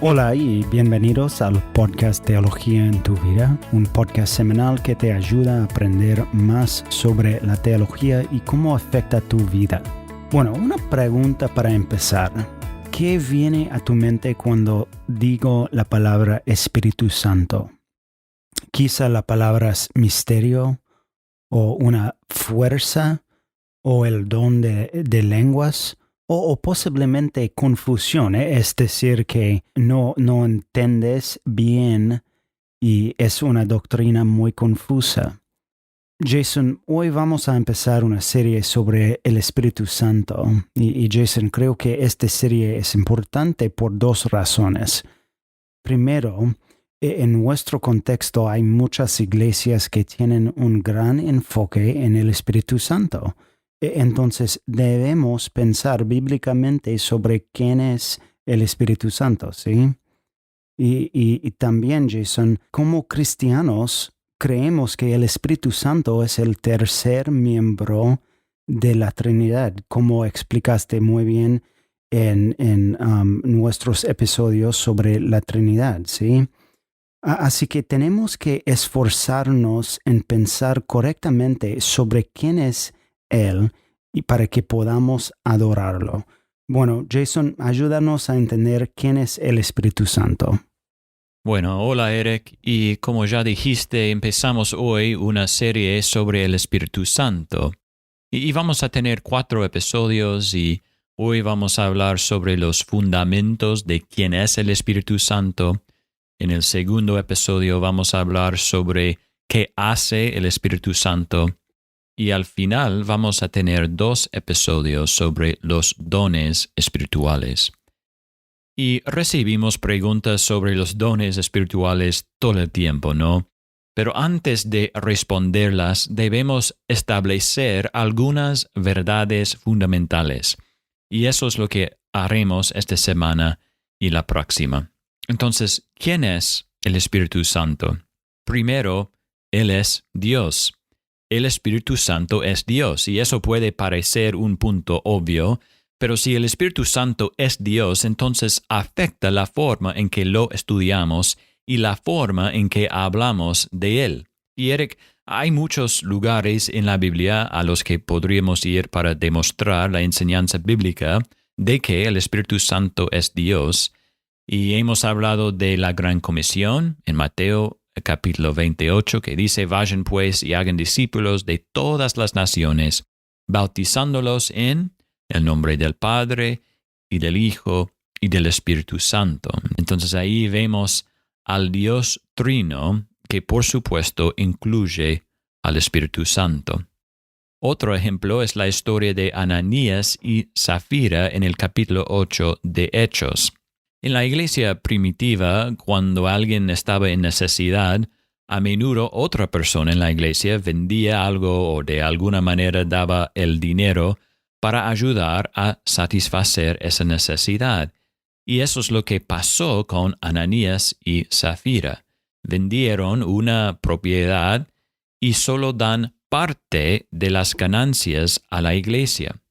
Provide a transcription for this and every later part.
Hola y bienvenidos al podcast Teología en tu Vida, un podcast semanal que te ayuda a aprender más sobre la teología y cómo afecta tu vida. Bueno, una pregunta para empezar. ¿Qué viene a tu mente cuando digo la palabra Espíritu Santo? Quizá la palabra es misterio, o una fuerza, o el don de lenguas, o posiblemente confusión, es decir, que no entiendes bien y es una doctrina muy confusa. Jason, hoy vamos a empezar una serie sobre el Espíritu Santo. Y Jason, creo que esta serie es importante por dos razones. Primero, en nuestro contexto hay muchas iglesias que tienen un gran enfoque en el Espíritu Santo. Entonces debemos pensar bíblicamente sobre quién es el Espíritu Santo, ¿sí? Y también, Jason, como cristianos, creemos que el Espíritu Santo es el tercer miembro de la Trinidad, como explicaste muy bien en nuestros episodios sobre la Trinidad, ¿sí? Así que tenemos que esforzarnos en pensar correctamente sobre quién es Él y para que podamos adorarlo. Bueno, Jason, ayúdanos a entender quién es el Espíritu Santo. Bueno, hola Eric, y como ya dijiste, empezamos hoy una serie sobre el Espíritu Santo. Y vamos a tener 4 episodios y hoy vamos a hablar sobre los fundamentos de quién es el Espíritu Santo. En el segundo episodio vamos a hablar sobre qué hace el Espíritu Santo. Y al final vamos a tener 2 episodios sobre los dones espirituales. Y recibimos preguntas sobre los dones espirituales todo el tiempo, ¿no? Pero antes de responderlas, debemos establecer algunas verdades fundamentales. Y eso es lo que haremos esta semana y la próxima. Entonces, ¿quién es el Espíritu Santo? Primero, Él es Dios. El Espíritu Santo es Dios, y eso puede parecer un punto obvio, pero si el Espíritu Santo es Dios, entonces afecta la forma en que lo estudiamos y la forma en que hablamos de Él. Y Eric, hay muchos lugares en la Biblia a los que podríamos ir para demostrar la enseñanza bíblica de que el Espíritu Santo es Dios. Y hemos hablado de la Gran Comisión en Mateo capítulo 28, que dice: vayan pues y hagan discípulos de todas las naciones, bautizándolos en el nombre del Padre y del Hijo y del Espíritu Santo. Entonces ahí vemos al Dios Trino, que por supuesto incluye al Espíritu Santo. Otro ejemplo es la historia de Ananías y Zafira en el capítulo 8 de Hechos. En la iglesia primitiva, cuando alguien estaba en necesidad, a menudo otra persona en la iglesia vendía algo o de alguna manera daba el dinero para ayudar a satisfacer esa necesidad. Y eso es lo que pasó con Ananías y Zafira. Vendieron una propiedad y solo dan parte de las ganancias a la iglesia.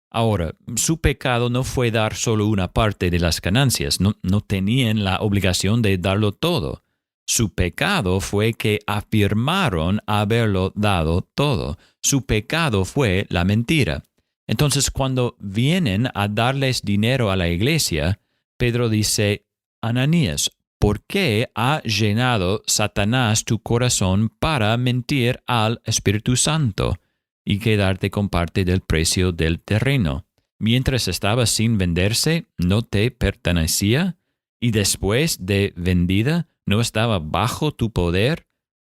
Ahora, su pecado no fue dar solo una parte de las ganancias, no tenían la obligación de darlo todo. Su pecado fue que afirmaron haberlo dado todo. Su pecado fue la mentira. Entonces, cuando vienen a darles dinero a la iglesia, Pedro dice: Ananías, ¿por qué ha llenado Satanás tu corazón para mentir al Espíritu Santo y quedarte con parte del precio del terreno? Mientras estaba sin venderse, ¿no te pertenecía? Y después de vendida, ¿no estaba bajo tu poder?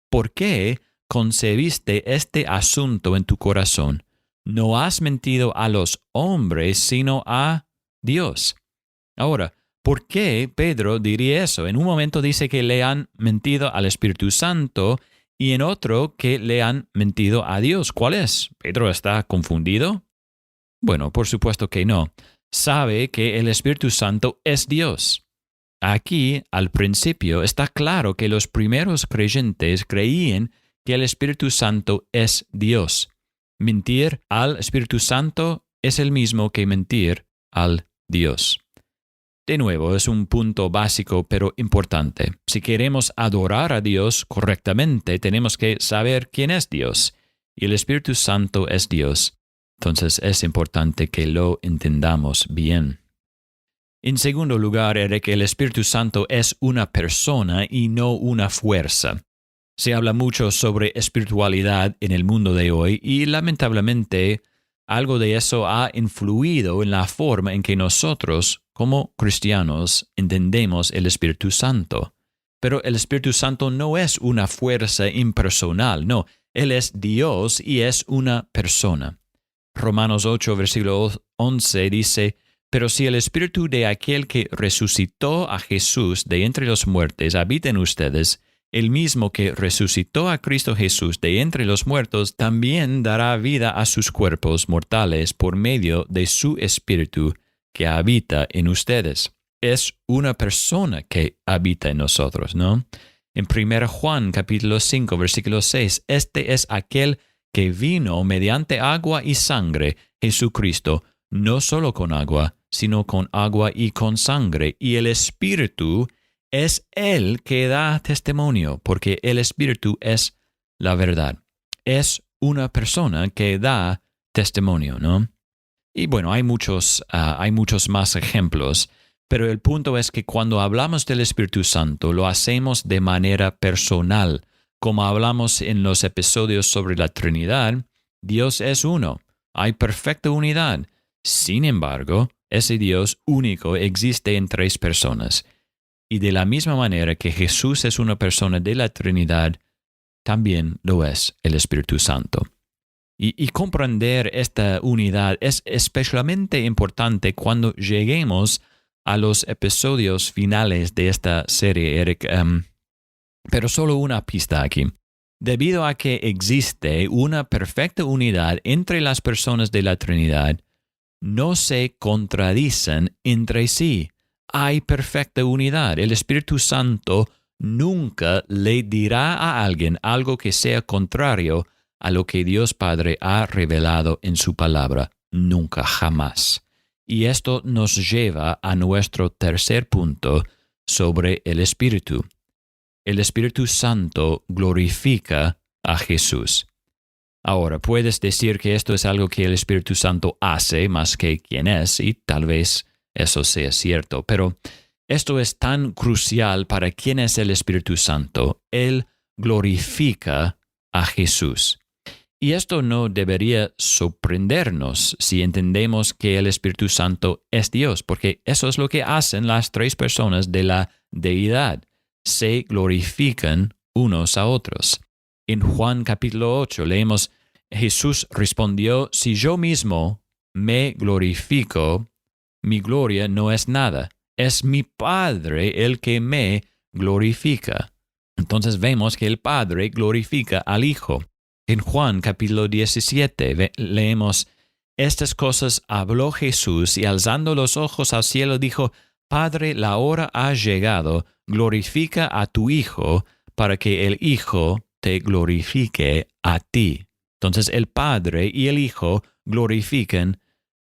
¿Por qué concebiste este asunto en tu corazón? No has mentido a los hombres, sino a Dios. Ahora, ¿por qué Pedro diría eso? En un momento dice que le han mentido al Espíritu Santo y en otro que le han mentido a Dios. ¿Cuál es? ¿Pedro está confundido? Bueno, por supuesto que no. Sabe que el Espíritu Santo es Dios. Aquí, al principio, está claro que los primeros creyentes creían que el Espíritu Santo es Dios. Mentir al Espíritu Santo es el mismo que mentir al Dios. De nuevo, es un punto básico pero importante. Si queremos adorar a Dios correctamente, tenemos que saber quién es Dios. Y el Espíritu Santo es Dios. Entonces es importante que lo entendamos bien. En segundo lugar, Eric, el Espíritu Santo es una persona y no una fuerza. Se habla mucho sobre espiritualidad en el mundo de hoy y lamentablemente algo de eso ha influido en la forma en que nosotros, como cristianos, entendemos el Espíritu Santo. Pero el Espíritu Santo no es una fuerza impersonal, no, Él es Dios y es una persona. Romanos 8, versículo 11 dice, «Pero si el Espíritu de aquel que resucitó a Jesús de entre los muertos habita en ustedes, el mismo que resucitó a Cristo Jesús de entre los muertos también dará vida a sus cuerpos mortales por medio de su Espíritu que habita en ustedes». Es una persona que habita en nosotros, ¿no? En 1 Juan capítulo 5, versículo 6, «Este es aquel que vino mediante agua y sangre, Jesucristo, no solo con agua, sino con agua y con sangre, y el Espíritu es Él que da testimonio, porque el Espíritu es la verdad». Es una persona que da testimonio, ¿no? Y bueno, hay muchos más ejemplos, pero el punto es que cuando hablamos del Espíritu Santo, lo hacemos de manera personal. Como hablamos en los episodios sobre la Trinidad, Dios es uno, hay perfecta unidad. Sin embargo, ese Dios único existe en tres personas. Y de la misma manera que Jesús es una persona de la Trinidad, también lo es el Espíritu Santo. Y comprender esta unidad es especialmente importante cuando lleguemos a los episodios finales de esta serie, Eric. Pero solo una pista aquí. Debido a que existe una perfecta unidad entre las personas de la Trinidad, no se contradicen entre sí. Hay perfecta unidad. El Espíritu Santo nunca le dirá a alguien algo que sea contrario a lo que Dios Padre ha revelado en su palabra. Nunca, jamás. Y esto nos lleva a nuestro tercer punto sobre el Espíritu. El Espíritu Santo glorifica a Jesús. Ahora, puedes decir que esto es algo que el Espíritu Santo hace más que quién es, y tal vez eso sea cierto, pero esto es tan crucial para quién es el Espíritu Santo. Él glorifica a Jesús. Y esto no debería sorprendernos si entendemos que el Espíritu Santo es Dios, porque eso es lo que hacen las tres personas de la deidad. Se glorifican unos a otros. En Juan capítulo 8 leemos, Jesús respondió, «Si yo mismo me glorifico, mi gloria no es nada. Es mi Padre el que me glorifica». Entonces vemos que el Padre glorifica al Hijo. En Juan capítulo 17 leemos, «Estas cosas habló Jesús y alzando los ojos al cielo dijo, Padre, la hora ha llegado, glorifica a tu Hijo para que el Hijo te glorifique a ti». Entonces el Padre y el Hijo glorifican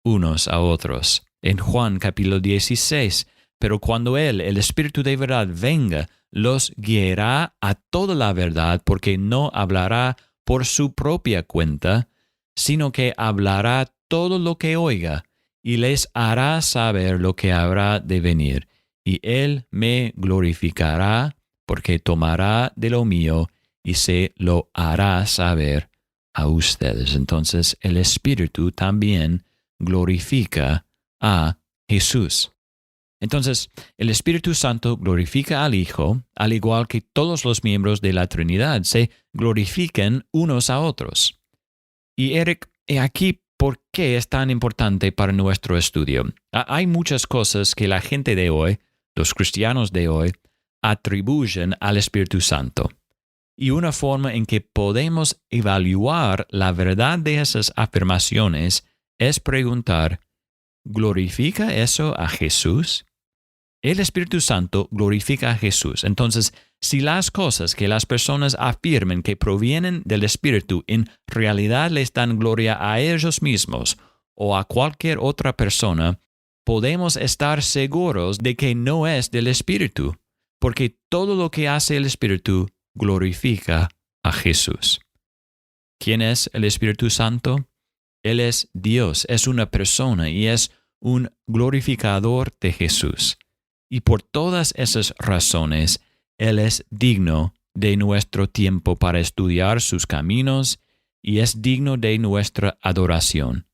unos a otros. En Juan capítulo 16, «Pero cuando Él, el Espíritu de verdad, venga, los guiará a toda la verdad, porque no hablará por su propia cuenta, sino que hablará todo lo que oiga, y les hará saber lo que habrá de venir. Y Él me glorificará, porque tomará de lo mío, y se lo hará saber a ustedes». Entonces el Espíritu también glorifica a Jesús. Entonces, el Espíritu Santo glorifica al Hijo, al igual que todos los miembros de la Trinidad se glorifican unos a otros. Y Eric, aquí, ¿por qué es tan importante para nuestro estudio? Hay muchas cosas que la gente de hoy, los cristianos de hoy, atribuyen al Espíritu Santo. Y una forma en que podemos evaluar la verdad de esas afirmaciones es preguntar, ¿glorifica eso a Jesús? El Espíritu Santo glorifica a Jesús. Entonces, si las cosas que las personas afirmen que provienen del Espíritu en realidad les dan gloria a ellos mismos o a cualquier otra persona, podemos estar seguros de que no es del Espíritu, porque todo lo que hace el Espíritu glorifica a Jesús. ¿Quién es el Espíritu Santo? Él es Dios, es una persona y es un glorificador de Jesús. Y por todas esas razones, Él es digno de nuestro tiempo para estudiar sus caminos y es digno de nuestra adoración.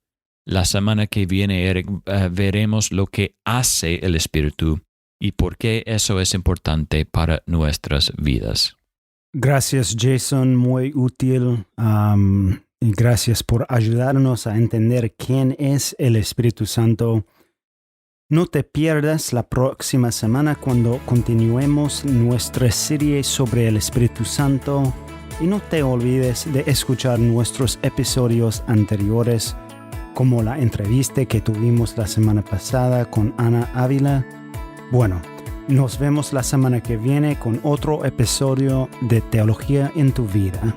La semana que viene, Eric, veremos lo que hace el Espíritu y por qué eso es importante para nuestras vidas. Gracias, Jason, muy útil. Y gracias por ayudarnos a entender quién es el Espíritu Santo. No te pierdas la próxima semana cuando continuemos nuestra serie sobre el Espíritu Santo. Y no te olvides de escuchar nuestros episodios anteriores, como la entrevista que tuvimos la semana pasada con Ana Ávila. Bueno, nos vemos la semana que viene con otro episodio de Teología en tu Vida.